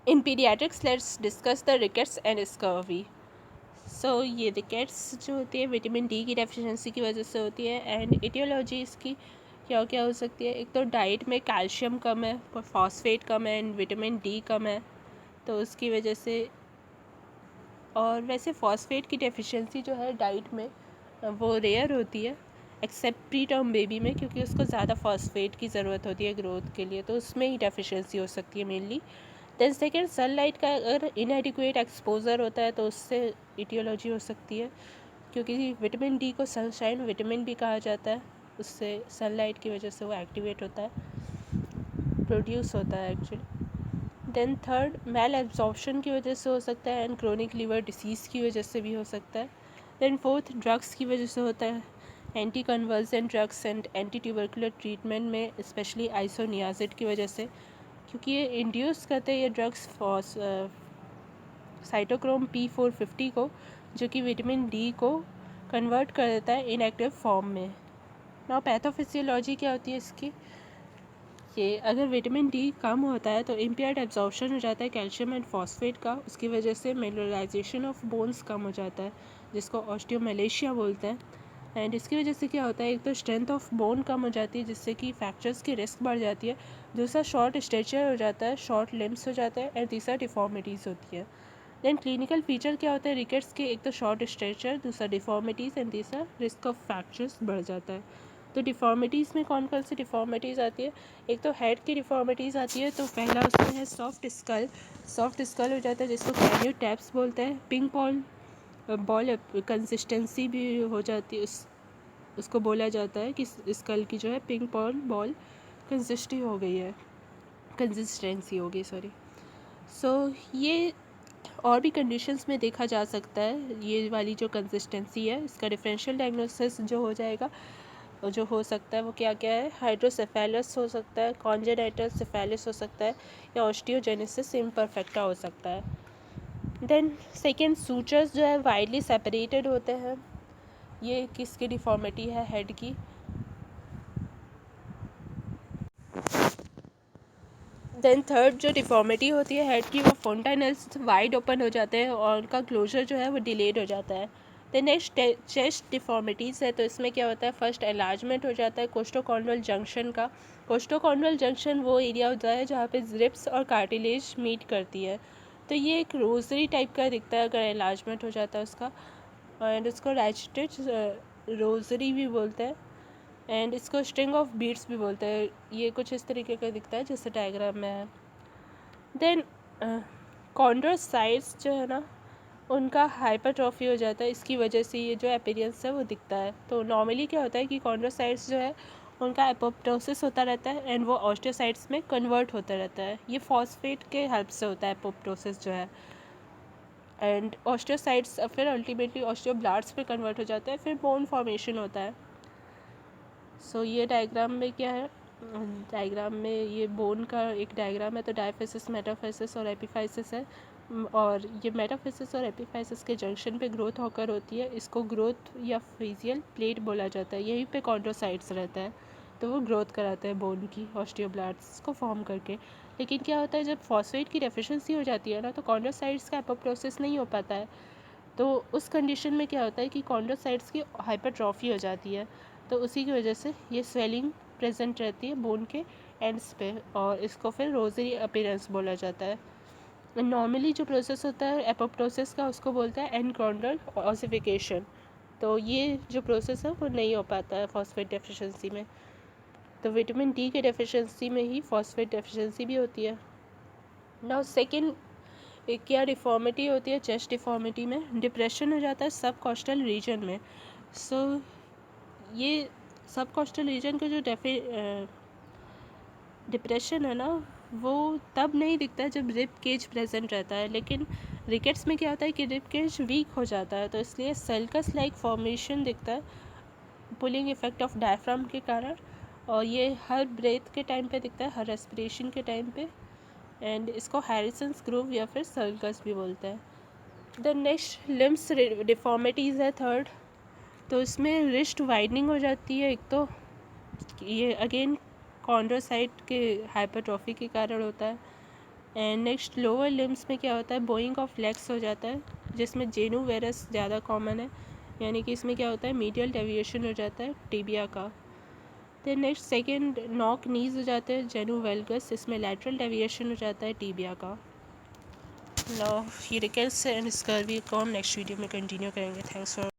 In pediatrics, let's discuss the rickets and scurvy. सो ये rickets जो होती है विटामिन डी की डेफिशिएंसी की वजह से होती है। एंड इटियोलॉजी इसकी क्या क्या हो सकती है? एक तो डाइट में कैल्शियम कम है, फॉस्फेट कम है एंड विटामिन डी कम है, तो उसकी वजह से। और वैसे फॉस्फेट की डेफिशिएंसी जो है डाइट में वो रेयर होती है, एक्सेप्ट प्री टर्म बेबी में, क्योंकि उसको ज़्यादा फॉस्फेट की ज़रूरत होती है ग्रोथ के लिए, तो उसमें ही डेफिशिएंसी हो सकती है मेनली। देन सेकेंड, सनलाइट का अगर इनएडिक्वेट एक्सपोजर होता है तो उससे इटियोलॉजी हो सकती है, क्योंकि विटामिन डी को सनशाइन विटामिन भी कहा जाता है, उससे सनलाइट की वजह से वो एक्टिवेट होता है, प्रोड्यूस होता है actually. Then third, malabsorption की वजह से हो सकता है एंड क्रोनिक लीवर डिसीज़ की वजह से भी हो सकता है। देन फोर्थ, ड्रग्स की वजह से होता है, anti convergent drugs and anti tubercular treatment में स्पेशली आइसोनियाजिड की वजह से, क्योंकि ये इंड्यूस करते हैं ये ड्रग्स साइटोक्रोम P450 को, जो कि विटामिन डी को कन्वर्ट कर देता है इनएक्टिव फॉर्म में। नाउ पैथोफिजियोलॉजी क्या होती है इसकी? ये अगर विटामिन डी कम होता है तो इम्पेयर्ड एब्जॉर्प्शन हो जाता है कैल्शियम एंड फॉस्फेट का, उसकी वजह से मिनरलाइजेशन ऑफ बोन्स कम हो जाता है, जिसको ऑस्टियोमेलेशिया बोलते हैं। एंड इसकी वजह से क्या होता है? एक तो स्ट्रेंथ ऑफ बोन कम हो जाती है, जिससे कि फ्रैक्चर्स की रिस्क बढ़ जाती है। दूसरा, शॉर्ट स्ट्रेचर हो जाता है, शॉर्ट लिम्स हो जाते हैं। एंड तीसरा, डिफॉर्मिटीज़ होती है। देन क्लिनिकल फीचर क्या होता है रिकेट्स के? एक तो शॉर्ट स्ट्रेचर, दूसरा डिफॉर्मिटीज़ एंड तीसरा रिस्क ऑफ फ्रैक्चर्स बढ़ जाता है। तो डिफॉर्मिटीज़ में कौन कौन सी डिफॉर्मिटीज़ आती है? एक तो हेड की डिफॉर्मिटीज़ आती है, तो पहला उसमें है सॉफ्ट स्कल। सॉफ्ट स्कल हो जाता है जिसको कैनियो टैप्स बोलते हैं। पिंक बॉल कंसिस्टेंसी भी हो जाती है, उसको बोला जाता है कि स्कल की जो है पिंक बॉल कंसिस्टी हो गई है, कंसिस्टेंसी हो गई, सॉरी। सो ये और भी कंडीशंस में देखा जा सकता है, ये वाली जो कंसिस्टेंसी है इसका डिफरेंशियल डायग्नोसिस जो हो जाएगा, जो हो सकता है वो क्या क्या है? हाइड्रोसेफेलस हो सकता है, कॉन्जेनाइटल सेफेलिस हो सकता है, या ऑस्टियोजेनेसिस इम्परफेक्टा हो सकता है। देन सेकेंड, सूचर्स जो है वाइडली सेपरेटेड होते हैं, ये किसकी डिफॉर्मिटी है? हेड की। देन थर्ड जो डिफॉर्मिटी होती है हेड की, वो फोंटाइनल्स वाइड ओपन हो जाते हैं और उनका क्लोजर जो है वो डिलेड हो जाता है। देन नेक्स्ट, चेस्ट डिफॉर्मिटीज़ है, तो इसमें क्या होता है? फर्स्ट, एलार्जमेंट हो जाता है कोस्टोकॉन्ड्रल जंक्शन का। कोस्टोकॉन्ड्रल जंक्शन वो एरिया होता है जहाँ पे रिब्स और कार्टिलेज मीट करती है, तो ये एक रोजरी टाइप का दिखता है अगर एलार्जमेंट हो जाता है उसका, एंड उसको रैचेटेड रोजरी भी बोलते हैं, एंड इसको स्ट्रिंग ऑफ बीड्स भी बोलते हैं। ये कुछ इस तरीके का दिखता है जैसे डायग्राम में है। देन कॉन्ड्रोसाइट्स जो है ना, उनका हाइपरट्रॉफी हो जाता है, इसकी वजह से ये जो अपीयरेंस है वो दिखता है। तो नॉर्मली क्या होता है कि कॉन्ड्रोसाइट्स जो है उनका एपोप्टोसिस होता रहता है एंड वो ऑस्टियोसाइट्स में कन्वर्ट होता रहता है, ये फॉस्फेट के हेल्प से होता है एपोप्टोसिस जो है। एंड ऑस्टियोसाइट्स फिर अल्टीमेटली ऑस्टियोब्लास्ट्स पे कन्वर्ट हो जाता है, फिर बोन फॉर्मेशन होता है। सो ये डायग्राम में क्या है? डायग्राम में ये बोन का एक डायग्राम है, तो डायफिसिस, मेटाफिसिस और एपिफाइसिस है। और ये मेटाफिसिस और एपिफाइसिस के जंक्शन पे ग्रोथ होकर होती है, इसको ग्रोथ या फेजियल प्लेट बोला जाता है। यहीं पे कॉन्ड्रोसाइट्स रहता है, तो वो ग्रोथ कराते हैं बोन की ऑस्टियोब्लास्ट्स को फॉर्म करके। लेकिन क्या होता है जब फॉस्फेट की डेफिशिएंसी हो जाती है ना, तो कॉन्ड्रोसाइट्स का एपोप्टोसिस नहीं हो पाता है, तो उस कंडीशन में क्या होता है कि कॉन्ड्रोसाइट्स की हाइपरट्रॉफी हो जाती है, तो उसी की वजह से ये स्वेलिंग प्रेजेंट रहती है बोन के एंड्स पे, और इसको फिर रोजरी अपीयरेंस बोला जाता है। नॉर्मली जो प्रोसेस होता है एपोप्टोसिस का, उसको बोलते हैं एनकॉन्ड्रल ऑसिफिकेशन, तो ये जो प्रोसेस है वो नहीं हो पाता है फॉस्फेट डेफिशिएंसी में। तो विटामिन डी के डेफिशिएंसी में ही फॉस्फेट डेफिशिएंसी भी होती है। नाउ सेकेंड, क्या डिफॉर्मिटी होती है चेस्ट डिफॉर्मिटी में? डिप्रेशन हो जाता है सब कॉस्टल रीजन में। सो ये सब कॉस्टल रीजन का जो डिप्रेशन है ना, वो तब नहीं दिखता है जब रिब केज प्रेजेंट रहता है, लेकिन रिकेट्स में क्या होता है कि रिब केज वीक हो जाता है, तो इसलिए सेल्कस लाइक फॉर्मेशन दिखता है पुलिंग इफेक्ट ऑफ डायफ्राम के कारण, और ये हर ब्रेथ के टाइम पे दिखता है, हर रेस्पिरेशन के टाइम पे, एंड इसको हैरिसन्स ग्रूव या फिर सर्कस भी बोलते हैं। द नेक्स्ट, लिम्स डिफॉर्मिटीज़ है थर्ड, तो इसमें रिस्ट वाइडनिंग हो जाती है। एक तो ये अगेन कॉन्ड्रोसाइट के हाइपरट्रॉफी के कारण होता है, एंड नेक्स्ट लोअर लिम्स में क्या होता है, बोइंग ऑफ लेग्स हो जाता है, जिसमें जेनू वेरस ज़्यादा कॉमन है, यानी कि इसमें क्या होता है, मीडियल डेविएशन हो जाता है टिबिया का। Then next second knock knees हो जाते हैं जेनू वेल्गस, इसमें लैटरल डेविएशन हो जाता है टिबिया का। नाउ ये रिकेट्स एंड स्कर्वी को हम नेक्स्ट वीडियो में कंटिन्यू करेंगे। Thanks for